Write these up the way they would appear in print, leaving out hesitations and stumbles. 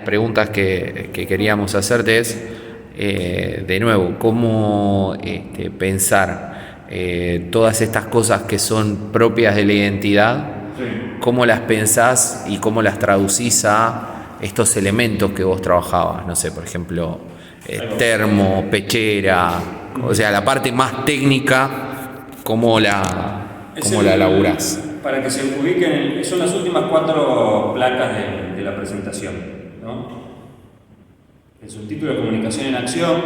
preguntas que queríamos hacerte es, de nuevo, cómo pensar todas estas cosas que son propias de la identidad, cómo las pensás y cómo las traducís a estos elementos que vos trabajabas, no sé, por ejemplo, termo, pechera, o sea, la parte más técnica, cómo la elaborás. Para que se ubiquen, son las últimas 4 placas de la presentación, ¿no? El subtítulo de comunicación en acción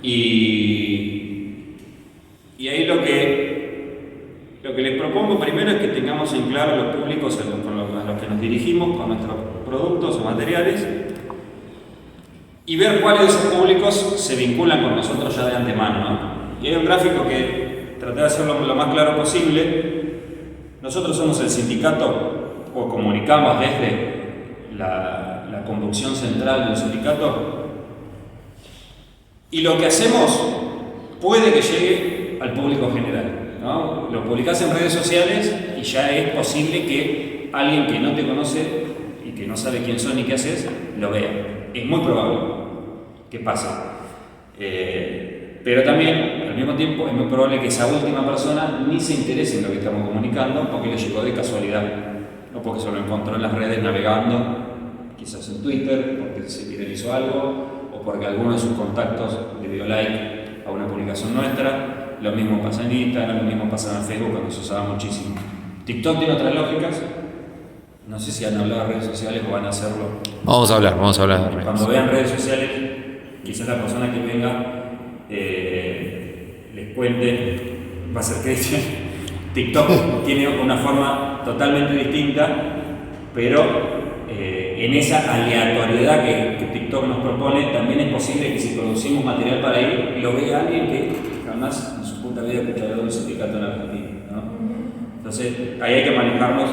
y ahí lo que les propongo primero es que tengamos en claro los públicos a los que nos dirigimos con nuestros productos o materiales y ver cuáles de esos públicos se vinculan con nosotros ya de antemano, ¿no? Y hay un gráfico que traté de hacerlo lo más claro posible. Nosotros somos el sindicato, o comunicamos desde la conducción central del sindicato, y lo que hacemos puede que llegue al público general, ¿no? Lo publicás en redes sociales y ya es posible que alguien que no te conoce y que no sabe quién son ni qué haces, lo vea. Es muy probable que pase. Pero también, al mismo tiempo, es muy probable que esa última persona ni se interese en lo que estamos comunicando porque le llegó de casualidad, no porque se lo encontró en las redes navegando, quizás en Twitter, porque se viralizó algo, o porque alguno de sus contactos le dio like a una publicación nuestra. Lo mismo pasa en Instagram, lo mismo pasa en Facebook, cuando se usaba muchísimo. TikTok tiene otras lógicas. No sé si han hablado de redes sociales o van a hacerlo. Vamos a hablar de redes. Cuando vean redes sociales, quizás la persona que venga les cuente, va a ser Cristian. TikTok tiene una forma totalmente distinta, pero en esa aleatoriedad que TikTok nos propone, también es posible que si producimos material para ahí, lo vea alguien que jamás en su puta vida ha escuchado de un sindicato en Argentina, ¿no? Entonces, ahí hay que manejarnos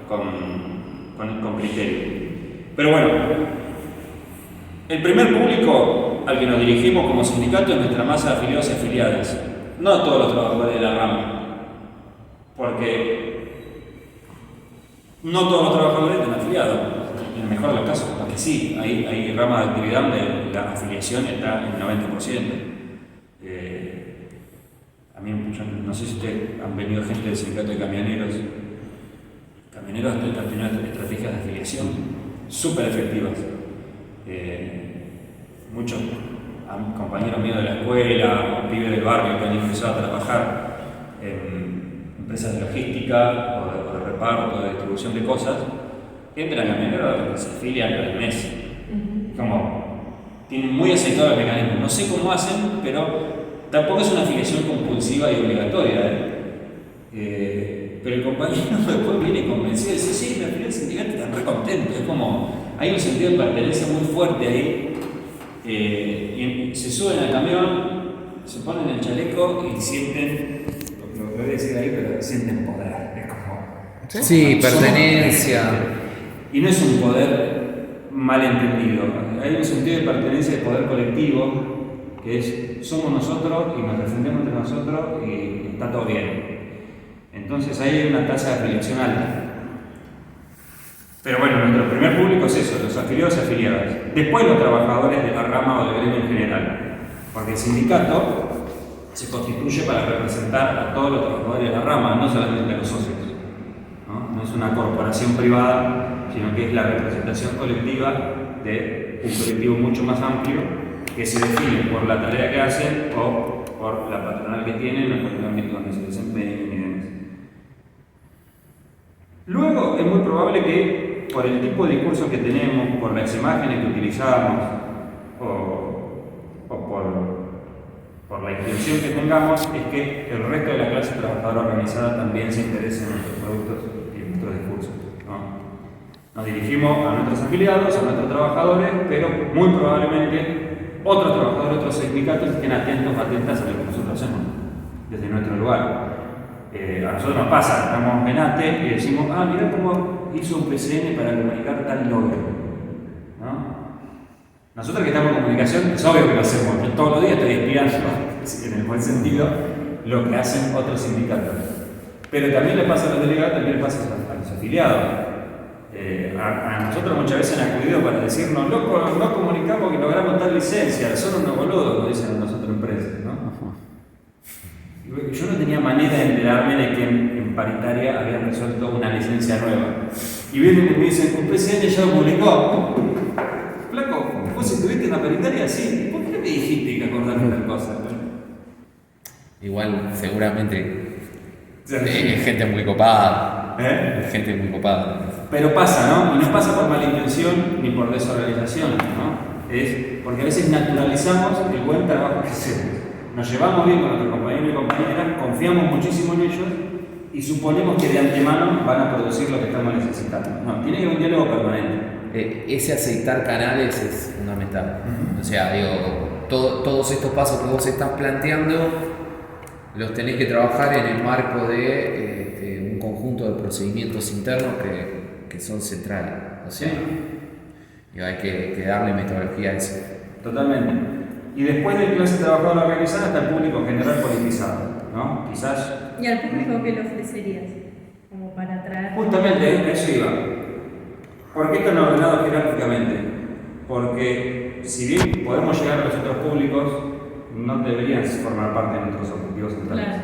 con criterio. Pero bueno, el primer público al que nos dirigimos como sindicato es nuestra masa de afiliados y afiliadas, no a todos los trabajadores de la rama, porque no todos los trabajadores están afiliados, en el mejor de los casos, porque sí, hay ramas de actividad donde la afiliación está en el 90%. A mí, no sé si ustedes han venido gente del sindicato de camioneros. Camioneros han tenido estrategias de afiliación súper efectivas. Muchos compañeros míos de la escuela, o pibes del barrio que han ingresado a trabajar en empresas de logística o de reparto, de distribución de cosas, entran a camioneros, se afilian al mes. Como tienen muy aceitado el mecanismo. No sé cómo hacen, pero tampoco es una afiliación compulsiva y obligatoria. Pero el compañero después viene convencido y dice: sí, me afilié al sindicato y están re contentos. Es como, hay un sentido de pertenencia muy fuerte ahí. Y se suben al camión, se ponen el chaleco y sienten, lo que voy a decir ahí, pero sienten poder. Es como, sí, pertenencia. Y no es un poder mal entendido. Hay un sentido de pertenencia de poder colectivo, que es: somos nosotros y nos defendemos entre nosotros y está todo bien. Entonces ahí hay una tasa de afiliación alta. Pero bueno, nuestro primer público es eso, los afiliados y afiliadas. Después los trabajadores de la rama o del gremio en general. Porque el sindicato se constituye para representar a todos los trabajadores de la rama, no solamente a los socios. No es una corporación privada, sino que es la representación colectiva de un colectivo mucho más amplio que se define por la tarea que hacen o por la patronal que tienen o por el ámbito donde se desempeñan y demás. Luego es muy probable que por el tipo de discurso que tenemos, por las imágenes que utilizamos o por la intención que tengamos, es que el resto de la clase trabajadora organizada también se interese en nuestros productos y en nuestros discursos, ¿no? Nos dirigimos a nuestros afiliados, a nuestros trabajadores, pero muy probablemente otros trabajadores, otros sindicatos estén atentos o atentas a lo que nosotros hacemos desde nuestro lugar. A nosotros nos pasa, estamos en ATE y decimos: mira cómo hizo un PCN para comunicar tal logro, ¿no? Nosotros que estamos en comunicación, es obvio que lo hacemos, yo todos los días estoy espiando, en el buen sentido, lo que hacen otros sindicatos. Pero también le pasa a los delegados, también le pasa a los afiliados. a nosotros muchas veces han acudido para decirnos, loco, no comunicamos que logramos tal licencia, son unos boludos, como dicen a nosotros empresas, ¿no? Yo no tenía manera de enterarme de que en paritaria habían resuelto una licencia nueva. Y vienen y me dicen, un PCN ya lo publicó. Flaco, vos estuviste en la paritaria, sí. ¿Por qué me dijiste que acordaste tal cosa? Igual, seguramente, es gente muy copada. Es gente muy copada. Pero pasa, ¿no? Y no pasa por mala intención ni por desorganización, ¿no? Es porque a veces naturalizamos el buen trabajo que hacemos. Nos llevamos bien con nuestros compañeros y compañeras, confiamos muchísimo en ellos y suponemos que de antemano van a producir lo que estamos necesitando. No, tiene que haber un diálogo permanente. Ese aceitar canales es fundamental. O sea, digo, todos estos pasos que vos estás planteando los tenés que trabajar en el marco de un conjunto de procedimientos internos que son centrales. O sea, digo, hay que darle metodología a eso. Totalmente. Y después de clase trabajadora organizada está el público en general politizado, ¿no? Quizás... ¿Y al público qué le ofrecerías? Como para atraer... Justamente a eso iba. ¿Por qué están ordenados jerárquicamente? Porque si bien podemos llegar a los otros públicos, no deberían formar parte de nuestros objetivos centrales. Claro.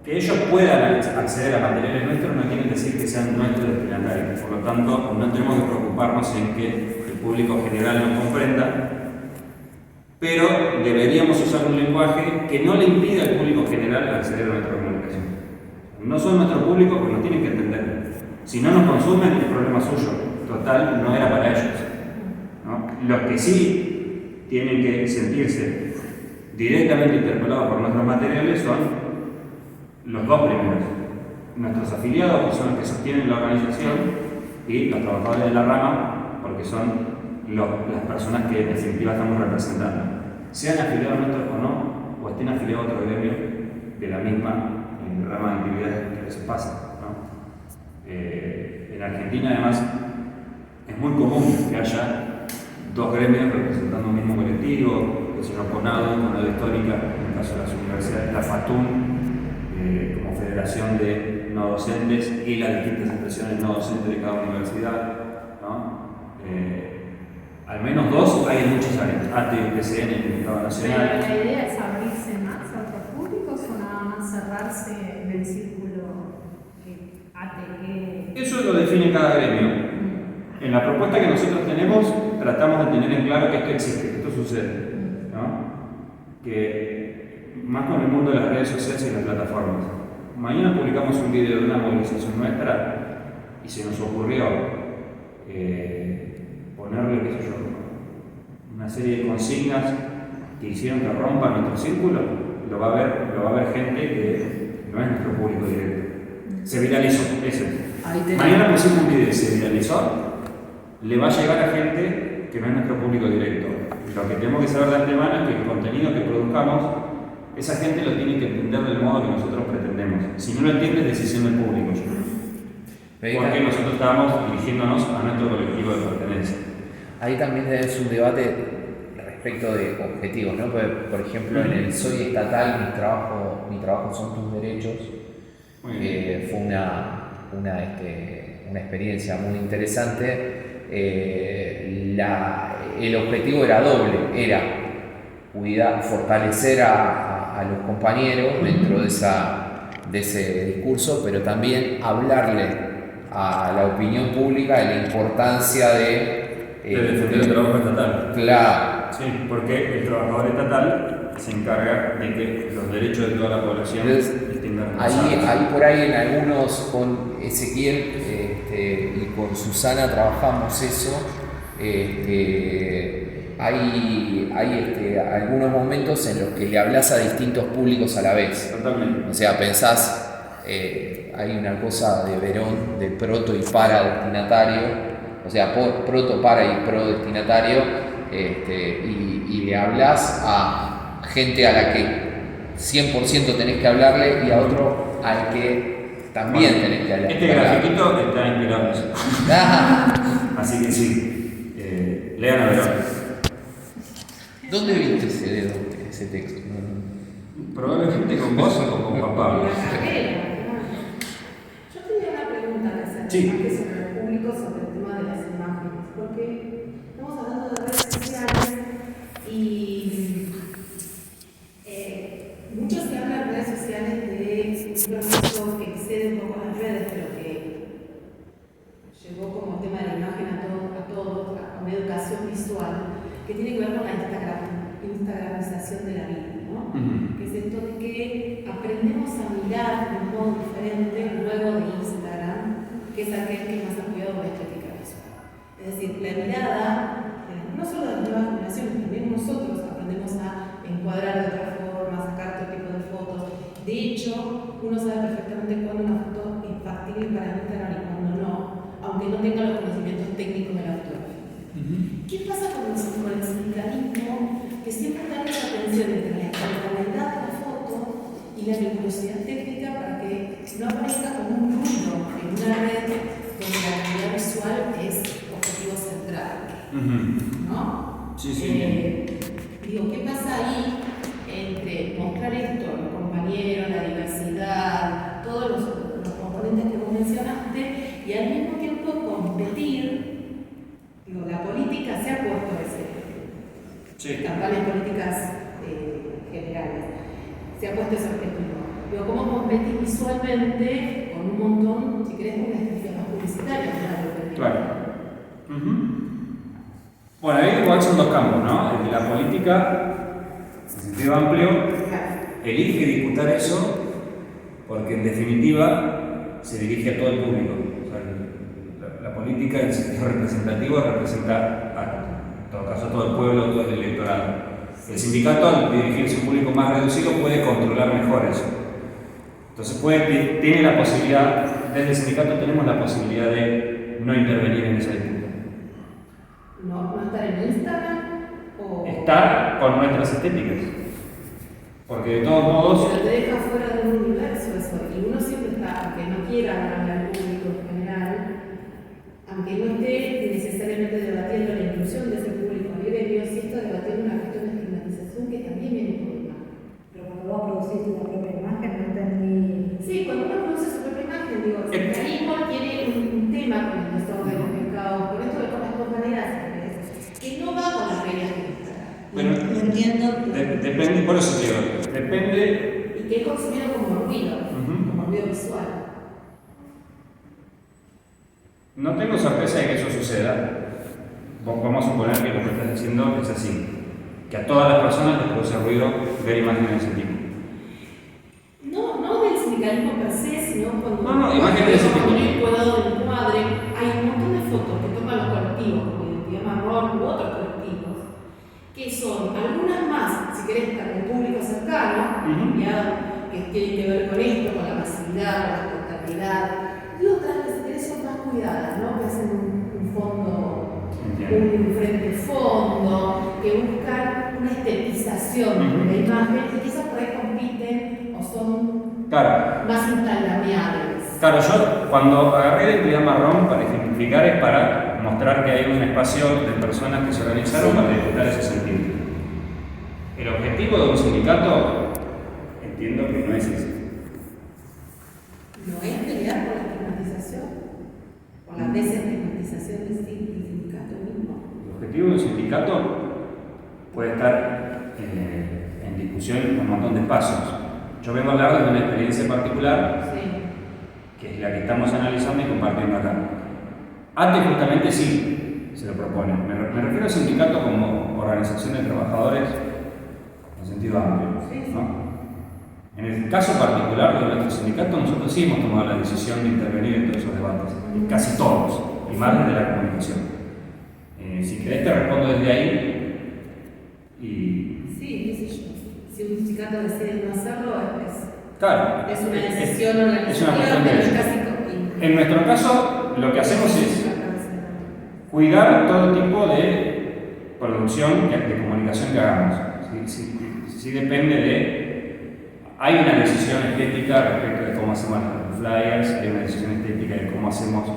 Que ellos puedan acceder a materiales nuestros no quiere decir que sean nuestros destinatarios. Por lo tanto, no tenemos que preocuparnos en que público general nos comprenda, pero deberíamos usar un lenguaje que no le impida al público general acceder a nuestra comunicación. No son nuestro público, pero nos tienen que entender. Si no nos consumen, es problema suyo. Total, no era para ellos, ¿no? Los que sí tienen que sentirse directamente interpelados por nuestros materiales son los dos primeros. Nuestros afiliados, que son los que sostienen la organización, y los trabajadores de la rama, porque son las personas que en definitiva estamos representando, sean afiliados nuestros o no, o estén afiliados a otro gremio de la misma rama de actividades que les pasa, ¿no? En Argentina, además, es muy común que haya dos gremios representando un mismo colectivo, que se han oponado, Conado Histórica, en el caso de las universidades, la FATUM, como Federación de No Docentes, y las distintas expresiones no docentes de cada universidad, ¿no? Al menos dos hay en muchas áreas, ATE, PCN, en el Estado Nacional. Pero la idea es abrirse más a otros públicos o nada más cerrarse del círculo ATE. Eso lo define cada gremio. En la propuesta que nosotros tenemos, tratamos de tener en claro que esto existe, que esto sucede, ¿no? Que más con el mundo de las redes sociales y las plataformas. Mañana publicamos un video de una movilización nuestra y se nos ocurrió ponerle, qué sé yo, una serie de consignas que hicieron que rompan nuestro círculo. Lo va a ver gente que no es nuestro público directo. Se viralizó, eso. Mañana pusimos un video y se viralizó, le va a llegar a gente que no es nuestro público directo. Lo que tenemos que saber de antemano es que el contenido que produzcamos, esa gente lo tiene que entender del modo que nosotros pretendemos. Si no lo entiende, es decisión del público. Porque nosotros estábamos dirigiéndonos a nuestro colectivo de pertenencia. Ahí también es un debate respecto de objetivos, ¿no? Por ejemplo, en el Soy Estatal, mi trabajo son tus derechos, fue una experiencia muy interesante. El objetivo era doble, era fortalecer a los compañeros dentro de ese discurso, pero también hablarle a la opinión pública de la importancia de defender el trabajo estatal. Claro. Sí, porque el trabajador estatal se encarga de que los derechos de toda la población estén garantizados. Ahí por ahí en algunos, con Ezequiel y con Susana trabajamos eso. Hay algunos momentos en los que le hablas a distintos públicos a la vez. Totalmente. O sea, pensás, hay una cosa de Verón, de proto y para destinatario, o sea, proto, para y pro destinatario, y le hablas a gente a la que 100% tenés que hablarle y a otro al que también tenés que hablarle. Este grafiquito está inspirado en eso. Así que sí, lean a Verón. ¿Dónde viste ese texto? Probablemente con vos o con Juan Pablo. Yo tenía una pregunta que hacer. Sí. visual que tiene que ver con la instagramización de la vida, ¿no? Que es esto de que aprendemos a mirar de un modo diferente luego de Instagram, que es aquel que más ha cuidado de la estética visual. Es decir, la mirada, no solo de las nuevas generaciones, también nosotros aprendemos a encuadrar de otra forma, a sacar otro tipo de fotos. De hecho, uno sabe perfectamente cuándo una foto es factible para Instagram y cuándo no, aunque no tenga los conocimientos técnicos de la fotografía. ¿Qué pasa con el sindicalismo? Que siempre da esa atención entre la espontaneidad de la foto y la rigurosidad técnica para que no aparezca como un ruido en una red donde la calidad visual es objetivo central. ¿No? Sí, sí. Digo, ¿qué pasa ahí entre mostrar esto, los compañeros, la diversidad, todos los componentes que vos mencionaste, y al mismo tiempo competir? Digo, la política se ha puesto campañas políticas generales, se ha puesto ese objetivo. Digo, ¿cómo competir visualmente con un montón, si querés, una estrategia más publicitaria? Claro. Bueno, ahí igual son dos campos, ¿no? La política, en sentido amplio, elige disputar eso porque en definitiva se dirige a todo el público. O sea, la política en sentido representativo representa en todo caso a todo el pueblo, todo el electorado. El sindicato, al dirigirse a un público más reducido, puede controlar mejor eso. Entonces tiene la posibilidad, desde el sindicato tenemos la posibilidad de no intervenir en esa disputa. ¿No estar en Instagram? O... Estar con nuestras estéticas. Porque de todos modos... Pero te deja fuera de un universo eso. Y uno siempre está, aunque no quiera hablar al público en general, aunque no esté necesariamente debatiendo la inclusión de ese público a gremio, sí está debatiendo una cuestión de estigmatización que también viene por imagen. Pero cuando vos producís tu propia imagen, no entendí... Sí, cuando uno produce su propia imagen, digo, el sindicalismo tiene un tema con el desorden del mercado, con esto de las compañeras, que no va con las reglas de Instagram. Bueno, no entiendo. Depende, por eso te digo, depende... Y que es consumido como ruido, como ruido visual. No tengo sorpresa de que eso suceda. Vamos a suponer que lo que estás diciendo es así, que a todas las personas les produce ruido ver imágenes de ese tipo. No del sindicalismo per se, sino cuando imágenes de ese tipo. en el cuadrado del cuadre hay un montón de fotos que toman los colectivos, como Identidad Marrón u otros colectivos, que son algunas más, si querés, para el público cercano, que tienen que ver con esto, con la masividad, con la espontaneidad, y otras que si querés son más cuidadas, ¿no? Que hacen un fondo, un frente fondo, que buscan una estetización de la imagen y que esas por ahí compiten o son más instagrameables. Claro, yo cuando agarré Identidad Marrón para ejemplificar es para mostrar que hay un espacio de personas que se organizaron para disputar ese sentido. El objetivo de un sindicato, entiendo que no es ese. No es pelear por la estigmatización, por la desestigmatización del sindicato mismo. El objetivo de un sindicato puede estar en discusión en un montón de espacios. Yo vengo a hablar de una experiencia particular, que es la que estamos analizando y compartiendo acá. ATE justamente sí se lo propone. Me refiero al sindicato como organización de trabajadores en sentido amplio, ¿no? En el caso particular de nuestro sindicato, nosotros sí hemos tomado la decisión de intervenir en todos esos debates, casi todos, y más desde la comunicación. Si querés te respondo desde ahí. Sí, qué sé yo. Si un sindicato decide no hacerlo, Claro, es una decisión organizativa, es una cuestión de pero es ellos. casi... En nuestro caso, lo que hacemos es cuidar todo tipo de producción, de comunicación que hagamos. Sí depende de... Hay una decisión estética respecto de cómo hacemos los flyers, hay una decisión estética de cómo hacemos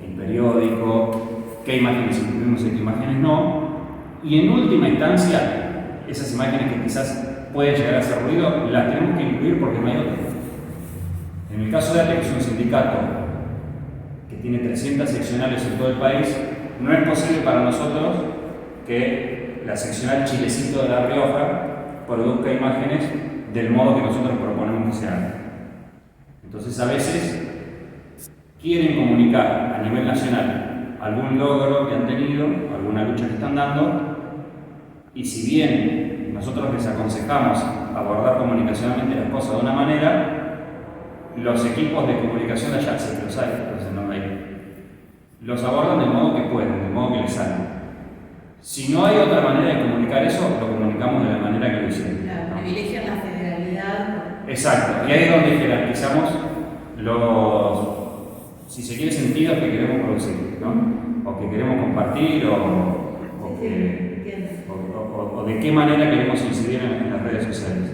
el periódico, qué imágenes incluimos y qué imágenes no. Y en última instancia, esas imágenes que quizás pueden llegar a hacer ruido, las tenemos que incluir porque no hay otra. En el caso de ATE, que es un sindicato que tiene 300 seccionales en todo el país, no es posible para nosotros que la seccional Chilecito de La Rioja produzca imágenes del modo que nosotros proponemos que se haga. Entonces a veces quieren comunicar a nivel nacional algún logro que han tenido, alguna lucha que están dando, y si bien nosotros les aconsejamos abordar comunicacionalmente las cosas de una manera, los equipos de comunicación de allá, sí que los hay, entonces no hay, los abordan del modo que pueden, del modo que les sale. Si no hay otra manera de comunicar eso, lo comunicamos de la manera que lo hicieron. Claro, privilegian la federalidad. Exacto, y ahí es donde jerarquizamos los, si se quiere, sentidos que queremos producir, ¿no? O que queremos compartir, o de qué manera queremos incidir en las redes sociales.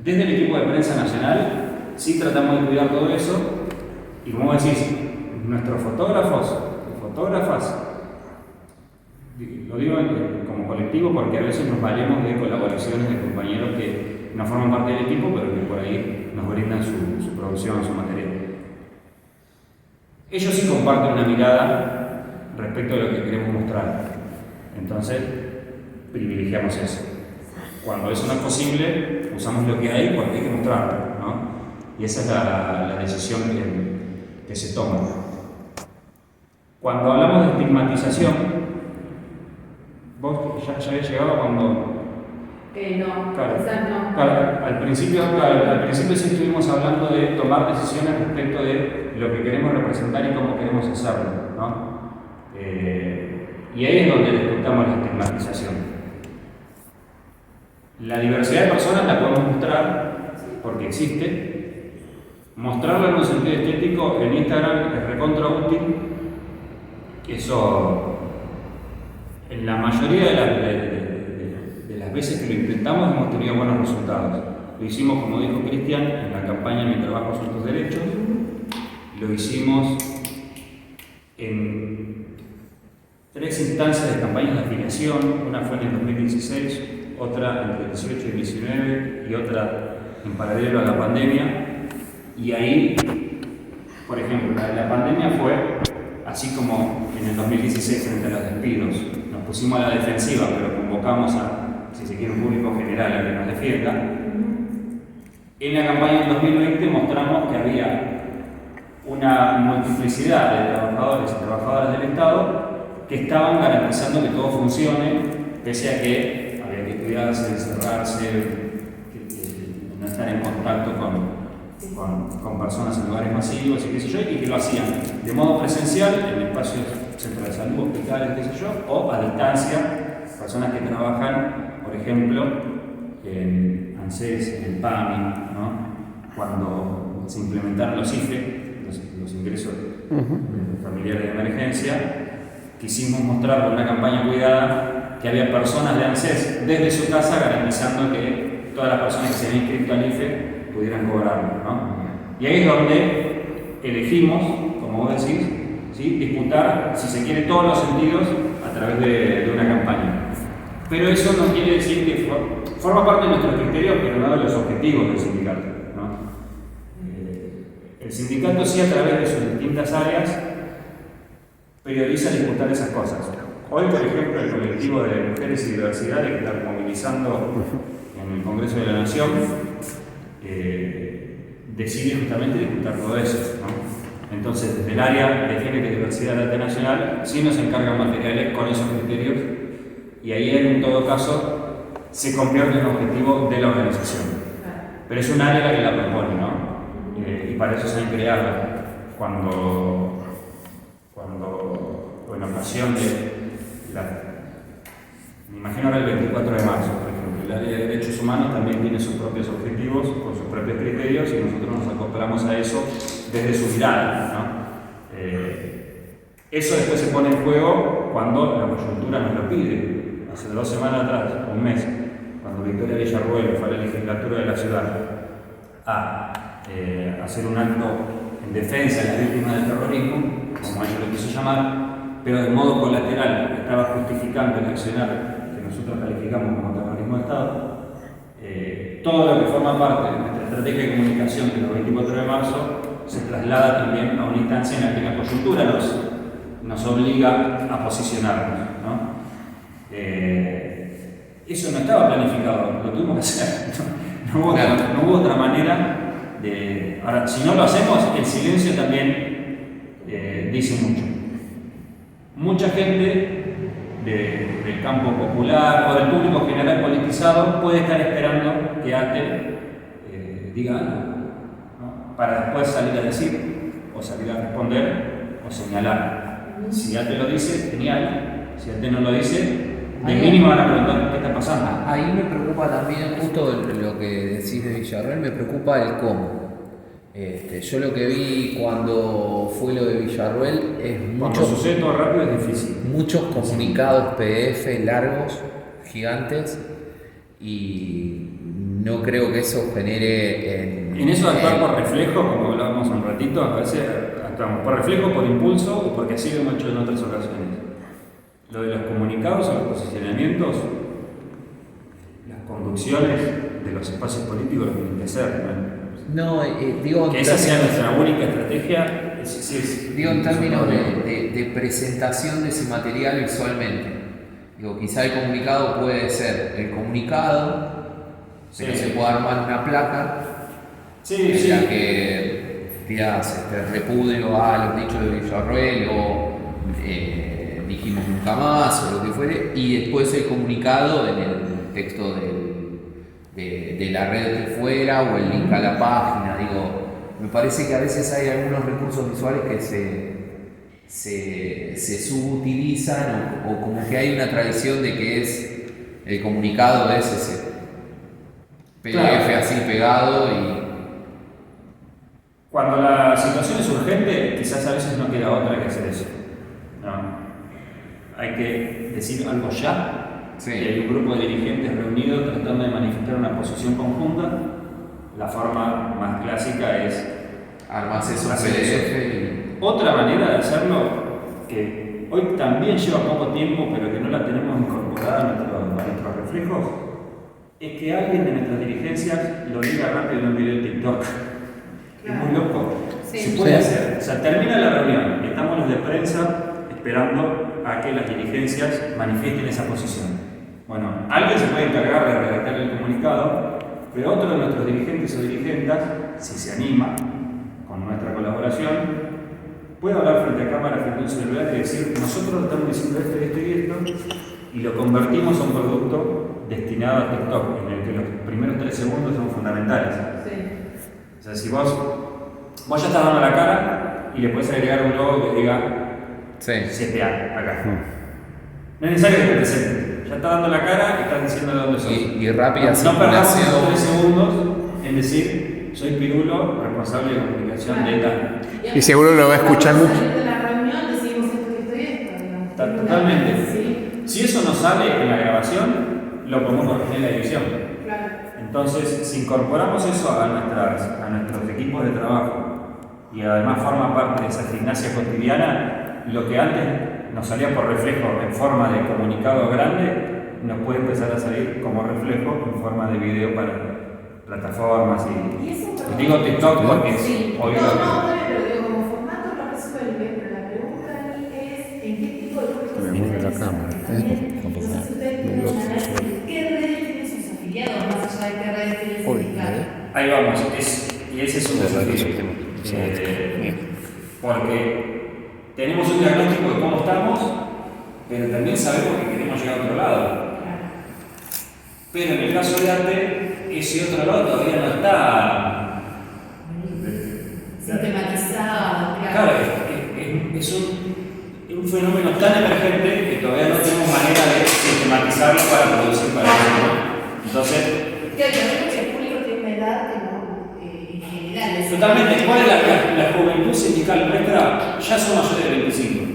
Desde el equipo de prensa nacional, sí tratamos de cuidar todo eso, y como decís, nuestros fotógrafos y fotógrafas, lo digo como colectivo porque a veces nos valemos de colaboraciones de compañeros que no forman parte del equipo, pero que por ahí nos brindan su producción, su material. Ellos sí comparten una mirada respecto de lo que queremos mostrar. Entonces, privilegiamos eso. Cuando eso no es posible, usamos lo que hay porque hay que mostrarlo, ¿no? Y esa es la decisión que se toma. Cuando hablamos de estigmatización, vos ya habías llegado cuando... No, claro, quizás no. Claro, al principio sí estuvimos hablando de tomar decisiones respecto de lo que queremos representar y cómo queremos hacerlo, ¿no? Y ahí es donde disfrutamos la estigmatización. La diversidad de personas la podemos mostrar porque existe. Mostrarla en un sentido estético en Instagram es recontra útil. Eso, en la mayoría de las veces que lo intentamos, hemos tenido buenos resultados. Lo hicimos, como dijo Cristian, en la campaña Mi Trabajo Son Tus Derechos. Lo hicimos en 3 instancias de campañas de afiliación. Una fue en el 2016, otra entre el 18 y el 19 y otra en paralelo a la pandemia. Y ahí, por ejemplo, la pandemia fue así como en el 2016 frente a los despidos. Nos pusimos a la defensiva, pero convocamos a, si se quiere, un público general a que nos defienda. En la campaña del 2020 mostramos que había una multiplicidad de trabajadores y trabajadoras del Estado que estaban garantizando que todo funcione, pese a que había que cuidarse, encerrarse, no estar en contacto con personas en lugares masivos y qué sé yo, y que lo hacían de modo presencial en espacios centros de salud, hospitales, qué sé yo, o a distancia, personas que trabajan, por ejemplo, en ANSES, en el PAMI, ¿no? Cuando se implementaron los IFE, los ingresos familiares de emergencia, quisimos mostrar con una campaña cuidada que había personas de ANSES desde su casa garantizando que todas las personas que se habían inscrito al IFE pudieran cobrarlo, ¿no? Y ahí es donde elegimos, como vos decís, ¿sí?, disputar, si se quiere, todos los sentidos a través de una campaña. Pero eso no quiere decir que forma parte de nuestros criterios, pero no de los objetivos del sindicato, ¿no? El sindicato sí, a través de sus distintas áreas, prioriza disputar esas cosas. Hoy, por ejemplo, el colectivo de Mujeres y Diversidad que está movilizando en el Congreso de la Nación decide justamente disputar todo eso, ¿no? Entonces, desde el área de género y diversidad de arte nacional, sí nos encargan materiales con esos criterios, y ahí, en todo caso, se convierte en objetivo de la organización. Pero es un área la que la propone, ¿no? Y para eso se han creado. Cuando en ocasión me imagino ahora el 24 de marzo, por ejemplo, el área de derechos humanos también tiene sus propios objetivos, con sus propios criterios, y nosotros nos acoplamos a eso desde su mirada, ¿no? Eso después se pone en juego cuando la coyuntura nos lo pide. Hace 2 semanas atrás, un mes, cuando Victoria Villarruel fue a la legislatura de la ciudad a hacer un acto en defensa de las víctimas del terrorismo, como ella lo quiso llamar, pero de modo colateral, estaba justificando el accionar que nosotros calificamos como terrorismo de Estado. Todo lo que forma parte de nuestra estrategia de comunicación del 24 de marzo se traslada también a una instancia en la que la coyuntura nos obliga a posicionarnos, ¿no? Eso no estaba planificado, lo tuvimos que hacer. No hubo otra manera de... Ahora, si no lo hacemos, el silencio también dice mucho. mucha gente del campo popular o del público general politizado puede estar esperando que ATE diga algo, ¿no? Para después salir a decir, o salir a responder, o señalar. Si ATE lo dice, genial. Si ATE no lo dice, de mínimo van a preguntar qué está pasando. Ahí me preocupa también, justo lo que decís de Villarroel, me preocupa el cómo. Yo lo que vi cuando fue lo de Villarroel es Cuando sucede todo rápido es difícil. muchos comunicados PDF largos, gigantes, y no creo que eso genere En eso de actuar por reflejo, como hablábamos un ratito, a veces actuamos por reflejo, por impulso o porque así lo hemos hecho en otras ocasiones. Lo de los comunicados o los posicionamientos, las conducciones de los espacios políticos lo tienen que hacer, ¿no? No, digo, Que esa sea nuestra única estrategia, digo en términos de presentación de ese material visualmente. Digo, quizá el comunicado puede ser el comunicado, pero se puede armar una placa en la que digas repudio a los dichos de Villarroel o dijimos nunca más o lo que fuere, y después el comunicado en el texto de la red que fuera o el link a la página. Digo, me parece que a veces hay algunos recursos visuales que se subutilizan o como que hay una tradición de que es el comunicado es ese PDF así pegado y... Cuando la situación es urgente, quizás a veces no queda otra que hacer eso, ¿no? Hay que decir algo ya. Sí. Y hay un grupo de dirigentes reunidos tratando de manifestar una posición conjunta. La forma más clásica es armas eso hacer PDF eso. Otra manera de hacerlo, que hoy también lleva poco tiempo, pero que no la tenemos incorporada a nuestros reflejos, es que alguien de nuestras dirigencias lo diga rápido en un video de TikTok. Es muy loco. Sí. Se puede hacer. O sea, termina la reunión, estamos los de prensa esperando a que las dirigencias manifiesten esa posición. Bueno, alguien se puede encargar de redactar el comunicado, pero otro de nuestros dirigentes o dirigentas, si se anima, con nuestra colaboración, puede hablar frente a cámara, frente a un celular y decir, nosotros estamos diciendo esto y esto y esto, y lo convertimos a un producto destinado a TikTok, en el que los primeros 3 segundos son fundamentales. Sí. O sea, si vos ya estás dando la cara y le puedes agregar un logo que diga CPA acá. No es necesario que te presentes. Ya estás dando la cara y estás diciendo de dónde sos. y rápida No perdamos circulación. esos 3 segundos en decir, soy Pirulo, responsable de comunicación de tal. Y seguro lo va a escuchar mucho. De la reunión decimos esto y esto, digamos. Totalmente. Sí, Si eso no sale en la grabación, lo podemos corregir en la edición. claro. Entonces, si incorporamos eso a nuestros equipos de trabajo y además forma parte de esa gimnasia cotidiana, lo que antes nos salía por reflejo en forma de comunicado grande, nos puede empezar a salir como reflejo en forma de video para plataformas ¿Y eso, y digo TikTok porque sí. es obvio. No, pero digo, como formato lo resuelve, pero la pregunta ahí es en qué tipo de público se mueve la interesa. cámara. También, entonces ustedes pueden análisis de qué redes tienen sus afiliados, más allá de qué redes tienen su sindicato. Ahí vamos, y ese es un desafío. Porque tenemos un diagnóstico de cómo estamos, pero también sabemos que queremos llegar a otro lado. Pero en el caso de arte, ese otro lado todavía no está Sistematizado, claro, es un fenómeno tan emergente que todavía no tenemos manera de sistematizarlo para producir para eso, ¿no? Entonces, Claro, yo creo que el público tiene una edad que no, en general. totalmente, ¿cuál es la juventud sindical nuestra? Ya son mayores de 25.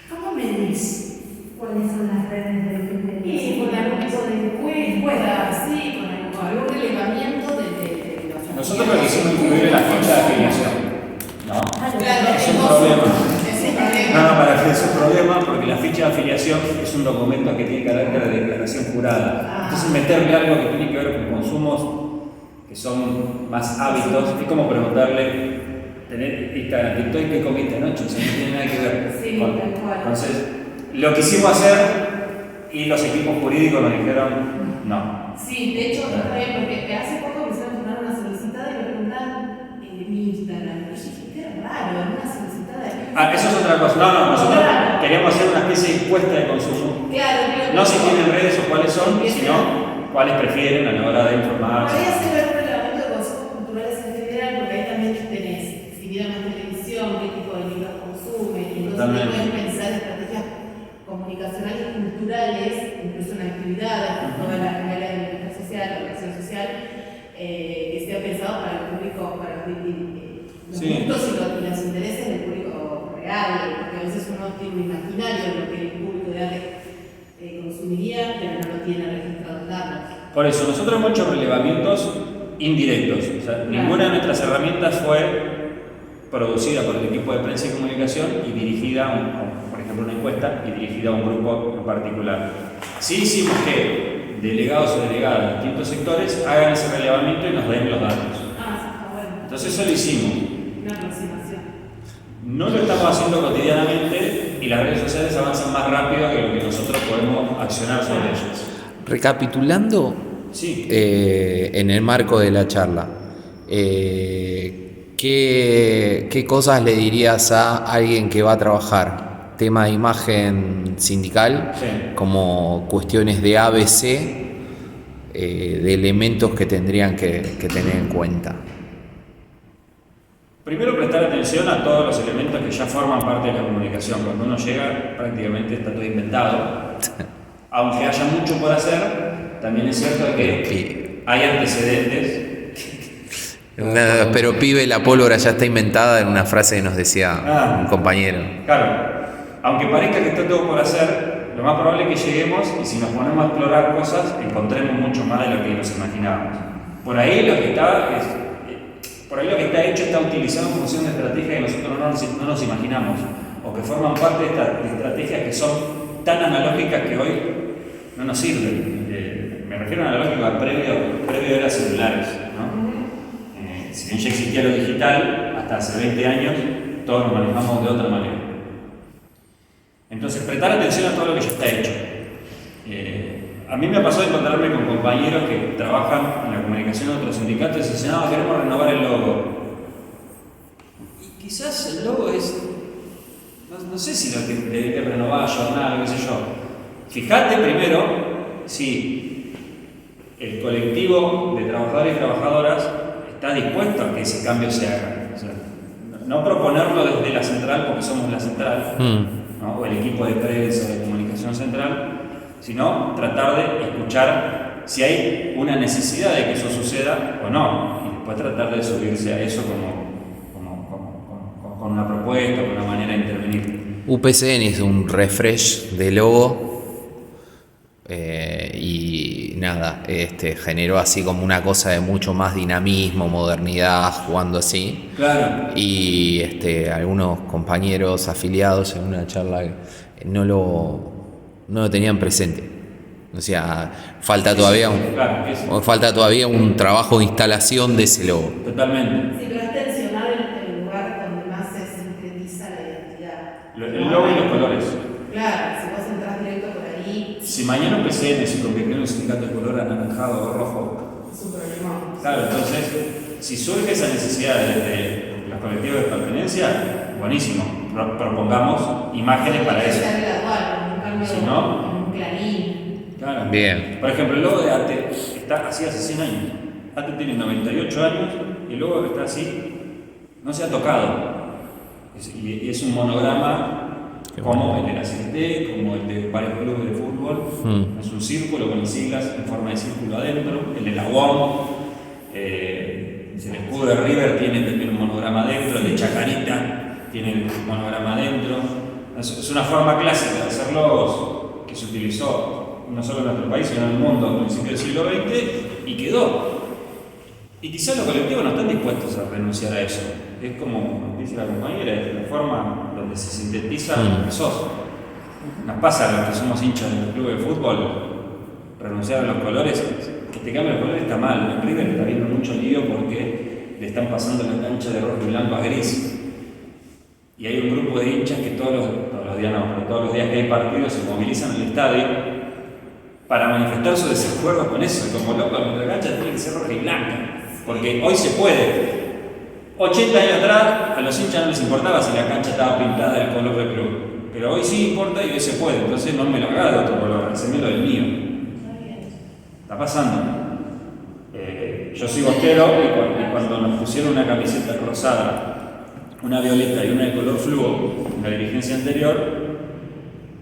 ¿Cómo medís? ¿Cuáles son las redes del Sí, con algún tipo de encuesta, sí, con algún relevamiento de los. Nosotros lo que hicimos incluir en la ficha de afiliación. ¿No? Claro, Es un problema. Es un problema. No, para que es un problema porque la ficha de afiliación es un documento que tiene carácter de declaración jurada. Entonces meterle algo que tiene que ver con consumos que son más hábitos, es como preguntarle, tener Instagram, TikTok, ¿qué comiste anoche? O sea, no tiene nada que ver. Sí, con- tal cual. Entonces, lo quisimos hacer y los equipos jurídicos nos dijeron no. Sí, de hecho, está bien, porque hace poco me hicieron firmar una solicitada y me preguntaban mi Instagram. Y yo dije, qué raro, una solicitada. Ah, eso es otra cosa. No, nosotros queríamos hacer una especie de encuesta de consumo. Claro, No si tienen redes o cuáles son, sino cuáles prefieren a la hora de informarse. Podría ser un reglamento de consumos culturales en general, porque ahí también tenés, si vieron más televisión, qué tipo de libros consumen, y entonces Totalmente. pueden pensar estrategias comunicacionales y culturales, incluso en actividades, con toda la área de bienestar social, la acción social, que sea pensado para el público, para los gustos y los intereses del público real, porque a veces uno tiene un imaginario de lo que el público de arte consumiría, pero no lo tiene registrado en datos. Por eso, nosotros hemos hecho relevamientos indirectos. O sea, ninguna de nuestras herramientas fue producida por el equipo de prensa y comunicación y dirigida, por ejemplo, una encuesta y dirigida a un grupo en particular. Sí hicimos que delegados o delegadas de distintos sectores hagan ese relevamiento y nos den los datos. Está bueno. Entonces eso lo hicimos. Una aproximación. No lo estamos haciendo cotidianamente y las redes sociales avanzan más rápido que lo que nosotros podemos accionar sobre ellas. Recapitulando, Sí. en el marco de la charla, ¿qué cosas le dirías a alguien que va a trabajar? Tema de imagen sindical, Sí. como cuestiones de ABC, de elementos que tendrían que tener en cuenta. Primero prestar atención a todos los elementos que ya forman parte de la comunicación. Cuando uno llega, prácticamente está todo inventado. Aunque haya mucho por hacer, también es cierto que hay antecedentes. Pero pibe, la pólvora ya está inventada, en una frase que nos decía un compañero. Claro, aunque parezca que está todo por hacer, lo más probable es que lleguemos y si nos ponemos a explorar cosas, encontremos mucho más de lo que nos imaginábamos. Por ahí lo que está hecho está utilizado en función de estrategias que nosotros no nos imaginamos, o que forman parte de estas estrategias que son tan analógicas que hoy no nos sirven. Me refiero a analógico previo a las celulares, ¿no? Si bien ya existía lo digital, hasta hace 20 años, todos nos manejamos de otra manera. Entonces, prestar atención a todo lo que ya está hecho. A mí me pasó de encontrarme con compañeros que trabajan en la comunicación de otros sindicatos y dicen, no, queremos renovar el logo. Y quizás el logo es, no sé si lo que debería renovar, jornal, qué sé yo. Fíjate primero si el colectivo de trabajadores y trabajadoras está dispuesto a que ese cambio se haga. O sea, no proponerlo desde la central, porque somos la central, ¿no? O el equipo de prensa o de comunicación central, sino tratar de escuchar si hay una necesidad de que eso suceda o no, y después tratar de subirse a eso con una propuesta, con una manera de intervenir. UPCN hizo un refresh de logo y nada, generó así como una cosa de mucho más dinamismo, modernidad, jugando así. Claro. Y algunos compañeros afiliados en una charla no lo tenían presente. O sea, falta todavía un trabajo de instalación de ese logo. Totalmente. Sí, pero es tensionar el lugar donde más se sintetiza la identidad. El logo y los colores. Claro, si vos entras directo por ahí, Si mañana un PCN se convirtió en un sindicato de color anaranjado o rojo, es un problema. claro, entonces, si surge esa necesidad de los colectivos de pertenencia, buenísimo, propongamos imágenes para eso. Es gradual, un cambio Si no, en un clarín. claro. Bien. Por ejemplo, el logo de ATE está así hace 100 años. ATE tiene 98 años y el logo que está así no se ha tocado. Y es un monograma como el de la CGT, como el de varios clubes de fútbol. Es un círculo con las siglas en forma de círculo adentro. El de la UOM, el escudo de River tiene también un monograma adentro. El de Chacarita tiene un monograma adentro. Es una forma clásica de hacer logos que se utilizó no solo en nuestro país, sino en el mundo a principios del siglo XX y quedó. Y quizás los colectivos no están dispuestos a renunciar a eso. Es como dice la compañera, es la forma donde se sintetiza lo que sos. Nos pasa a los que somos hinchas de los clubes de fútbol, renunciar a los colores, que te cambie los colores está mal. En River está habiendo mucho lío porque le están pasando la cancha de rojo y blanco a gris. Y hay un grupo de hinchas que todos los días que hay partidos se movilizan en el estadio para manifestar su desacuerdo con eso. Como loco, nuestra cancha tiene que ser roja y blanca. Porque hoy se puede. 80 años atrás, a los hinchas no les importaba si la cancha estaba pintada del color del club. pero hoy sí importa y hoy se puede, entonces no me lo haga de otro color, hacémelo del mío. Está pasando. Yo soy bostero y cuando nos pusieron una camiseta rosada, una violeta y una de color fluo en la dirigencia anterior,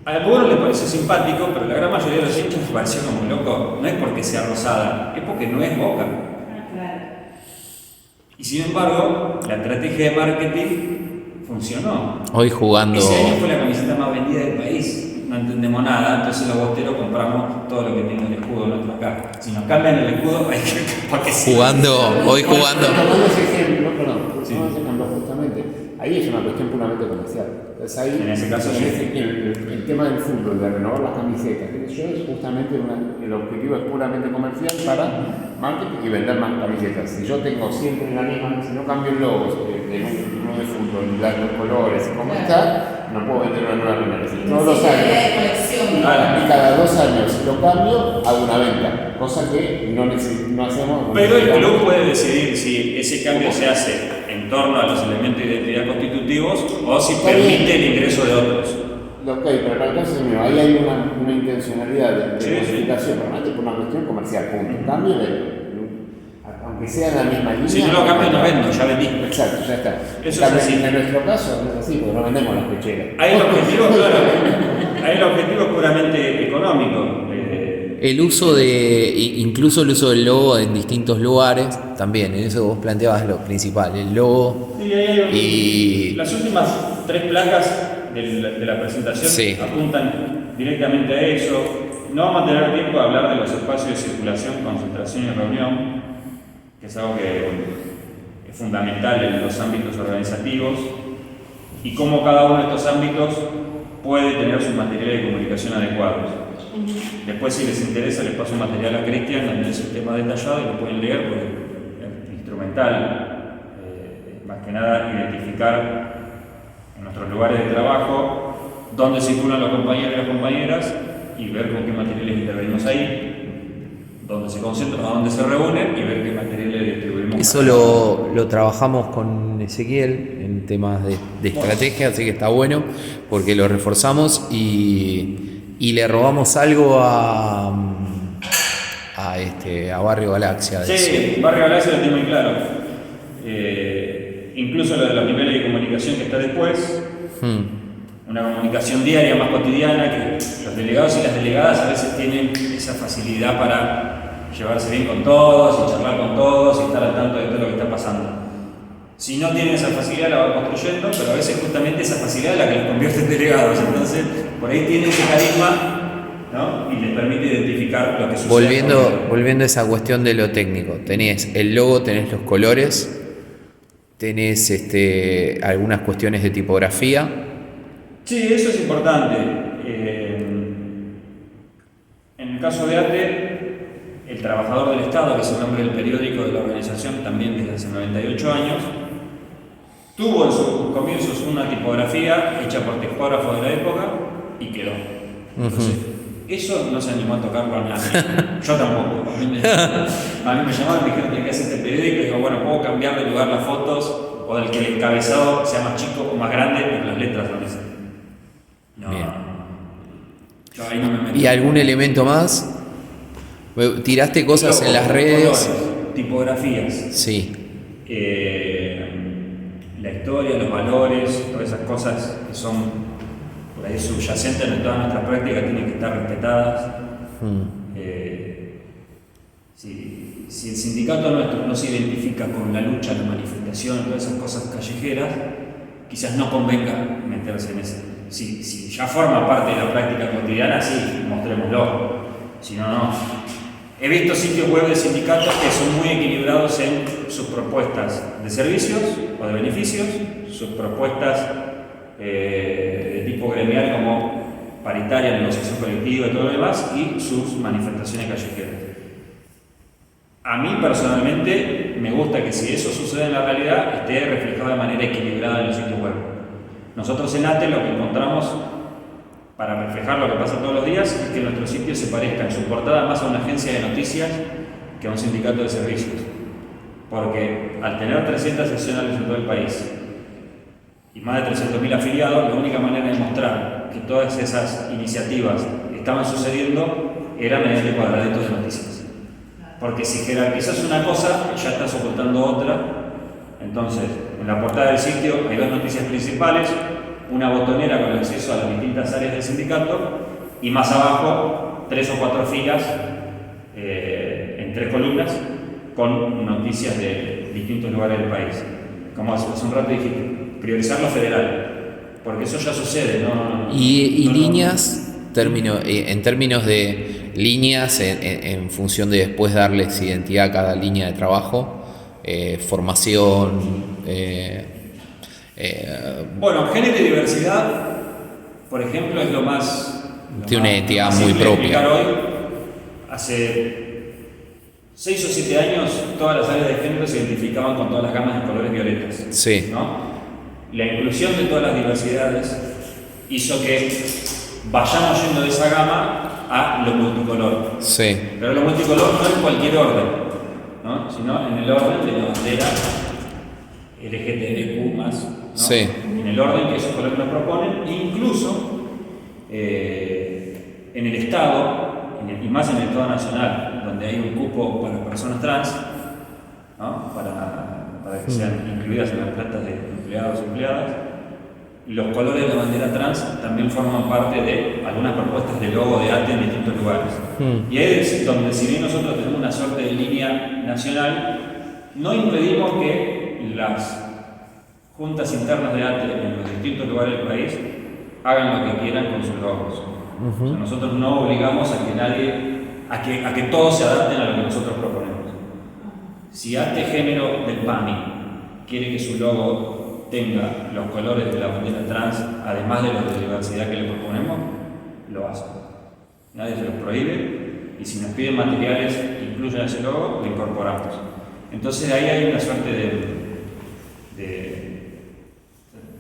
a algunos les pareció simpático, pero la gran mayoría de los hinchas les pareció como loco. No es porque sea rosada, es porque no es Boca. Y sin embargo, la estrategia de marketing funcionó. Hoy jugando. Ese año fue la camiseta más vendida del país. No entendemos nada, entonces los bosteros compramos todo lo que tenga el escudo nuestro acá. Si nos cambian el escudo, hay que para que Hoy jugando. Tomando ese ejemplo, perdón, Sí. tomando ese ejemplo justamente, ahí es una cuestión puramente comercial. Entonces ahí, En ese caso, sí. el tema del fútbol, de renovar las camisetas, es justamente el objetivo es puramente comercial para marketing y vender más camisetas. Si yo tengo siempre la misma, si no cambio el logo de un club de fútbol, los colores, como está, no puedo vender una nueva remera. Si todos los años, y cada 2 años, si lo cambio, hago una venta, cosa que no hacemos. Pero el club puede decidir si ese cambio se hace en torno a los elementos de identidad constitutivos o si permite el ingreso de otros. Ok, pero para el caso mío, ahí hay una intencionalidad de Sí, modificación permanente por una cuestión comercial, punto. Cambio aunque sea en la misma línea. Si no lo cambio, no vendo, ya vendí. Exacto, ya está. Eso es así. En nuestro caso no es así, porque no vendemos las pecheras. Ahí el objetivo, claro, ahí el objetivo es puramente económico. El uso incluso el uso del logo en distintos lugares, también, en eso vos planteabas lo principal, el logo. Sí, ahí hay Y las últimas 3 placas de la presentación Sí. apuntan directamente a eso. No vamos a tener tiempo de hablar de los espacios de circulación, concentración y reunión, que es algo que es fundamental en los ámbitos organizativos, y cómo cada uno de estos ámbitos puede tener sus materiales de comunicación adecuados. Después, si les interesa, les paso un material a Cristian, donde es el tema detallado y lo pueden leer porque es instrumental. Más que nada, identificar en nuestros lugares de trabajo dónde circulan los compañeros y las compañeras y ver con qué materiales intervenimos ahí, dónde se concentran, dónde se reúnen y ver qué materiales distribuimos. eso lo trabajamos con Ezequiel en temas de estrategia, así que está bueno porque lo reforzamos y le robamos algo a Barrio Galaxia. de Sí, eso. Barrio Galaxia lo tiene muy claro. Incluso lo de los niveles de comunicación que está después, una comunicación diaria más cotidiana, que los delegados y las delegadas a veces tienen esa facilidad para llevarse bien con todos y charlar con todos y estar al tanto de todo lo que está pasando. Si no tienen esa facilidad la van construyendo, pero a veces justamente esa facilidad es la que los convierte en delegados, entonces por ahí tienen ese carisma, ¿no? Y les permite identificar lo que sucede. Volviendo a esa cuestión de lo técnico, tenés el logo, tenés los colores, tenés algunas cuestiones de tipografía. Sí, eso es importante. En el caso de ATE, el trabajador del Estado, que es el nombre del periódico de la organización también desde hace 98 años, tuvo en sus comienzos una tipografía hecha por tipógrafos de la época y quedó. Entonces, eso no se animó a tocarlo a nadie. Yo tampoco. A mí me llamaron y me dijeron que hacer este periódico y digo, bueno, puedo cambiar de lugar las fotos o del que el encabezado sea más chico o más grande, pero las letras no dicen. No. Bien. Yo ahí no me metí. ¿Y algún elemento más? ¿Tiraste cosas en las redes? Colores, tipografías. Sí. La historia, los valores, todas esas cosas que son por ahí subyacentes en todas nuestras prácticas tienen que estar respetadas. Si el sindicato nuestro no se identifica con la lucha, la manifestación, todas esas cosas callejeras, quizás no convenga meterse en eso. Si ya forma parte de la práctica cotidiana, sí, mostrémoslo. Si no, no. He visto sitios web de sindicatos que son muy equilibrados en sus propuestas de servicios o de beneficios, sus propuestas de tipo gremial como paritaria, negociación colectiva y todo lo demás, y sus manifestaciones callejeras. A mí personalmente me gusta que si eso sucede en la realidad esté reflejado de manera equilibrada en los sitios web. Nosotros en ATE lo que encontramos para reflejar lo que pasa todos los días es que nuestro sitio se parezca en su portada más a una agencia de noticias que a un sindicato de servicios. Porque al tener 300 seccionales en todo el país y más de 300.000 afiliados, la única manera de mostrar que todas esas iniciativas estaban sucediendo era mediante cuadraditos de noticias. Porque si jerarquizas una cosa, ya estás ocultando otra. Entonces, en la portada del sitio hay dos noticias principales, una botonera con acceso a las distintas áreas del sindicato y más abajo 3 o 4 filas en 3 columnas con noticias de distintos lugares del país. Como hace un rato dijiste, priorizar lo federal, porque eso ya sucede, ¿no? Y líneas, en términos de líneas, en función de después darles identidad a cada línea de trabajo, formación. Bueno, género y diversidad, por ejemplo, es lo más. Tiene una identidad muy simple de explicar propia. hoy. Hace 6 o 7 años, todas las áreas de género se identificaban con todas las gamas de colores violetas. Sí. ¿No? La inclusión de todas las diversidades hizo que vayamos yendo de esa gama a lo multicolor. Sí. Pero lo multicolor no en cualquier orden, ¿no? Sino en el orden de la bandera LGTBQ+, ¿no? Sí. En el orden que esos colores nos proponen, e incluso en el Estado, y más en el Estado Nacional, donde hay un cupo para personas trans, ¿no? para que sean incluidas en las plantas de empleados y empleadas, los colores de la bandera trans también forman parte de algunas propuestas de logo de ATE en distintos lugares. Y ahí es donde, si bien nosotros tenemos una suerte de línea nacional, no impedimos que las juntas internas de ATE en los distintos lugares del país hagan lo que quieran con sus logos. O sea, nosotros no obligamos a que nadie, a que todos se adapten a lo que nosotros proponemos. Si ATE Género del PAMI quiere que su logo tenga los colores de la bandera trans, además de los de diversidad que le proponemos, lo hace. Nadie se los prohíbe, y si nos piden materiales que incluyan ese logo, lo incorporamos. Entonces ahí hay una suerte de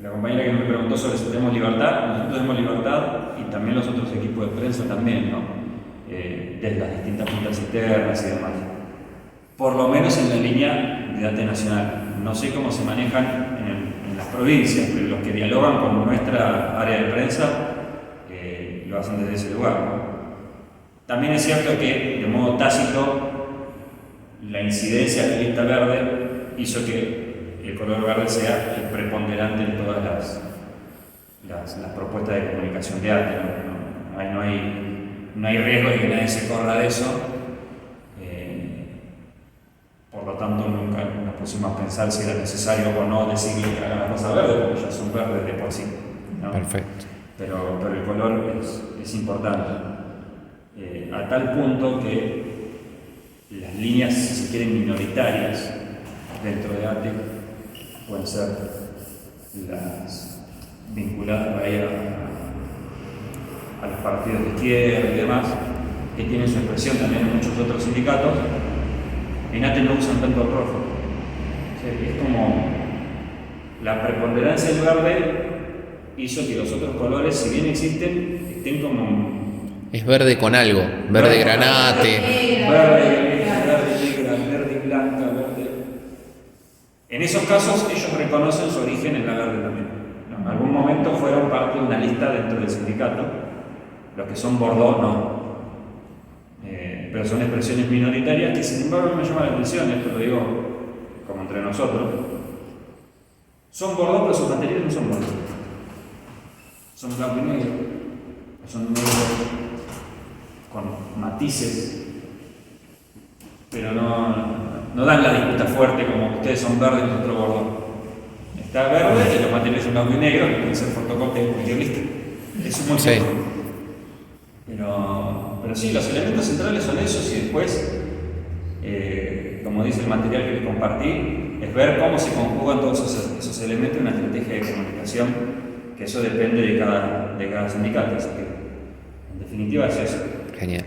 la compañera que me preguntó sobre si tenemos libertad, nosotros tenemos libertad y también los otros equipos de prensa también, ¿no? Desde las distintas juntas internas y demás. Por lo menos en la línea de ATE nacional. No sé cómo se manejan en las provincias, pero los que dialogan con nuestra área de prensa lo hacen desde ese lugar, ¿no? También es cierto que, de modo tácito, la incidencia de la lista verde hizo que el color verde sea el preponderante en todas las propuestas de comunicación de ATE. No hay riesgo de que nadie se corra de eso. Por lo tanto, nunca nos pusimos a pensar si era necesario o no decirle que hagan la cosa verde, porque ya son verdes de por sí, ¿no? Perfecto. Pero el color es importante. A tal punto que las líneas, si se quieren, minoritarias dentro de ATE pueden ser las vinculadas a los partidos de izquierda y demás, que tienen su expresión también en muchos otros sindicatos. En ATE no usan tanto el rojo. O sea, es como la preponderancia del verde hizo que los otros colores, si bien existen, estén como... Es verde con algo, verde granate. Verde negra, verde blanca, verde... En esos casos ellos reconocen su origen en la verde también, ¿no? En algún momento fueron parte de una lista dentro del sindicato. Los que son Bordeaux no. Pero son expresiones minoritarias que sin embargo me llama la atención, esto lo digo como entre nosotros. Son Bordeaux, pero sus materiales no son Bordeaux. Son blanco y negro, son negros con matices, pero no dan la disputa fuerte como ustedes son verdes y nosotros Bordeaux. Está verde y los materiales son blanco y negro, que pueden ser fotocopias de cualquier lista. Eso es muy Sí. poco. Pero sí, los elementos centrales son esos, y después, como dice el material que les compartí, es ver cómo se conjugan todos esos elementos en una estrategia de comunicación, que eso depende de cada sindicato. Así que, en definitiva, es eso. Genial.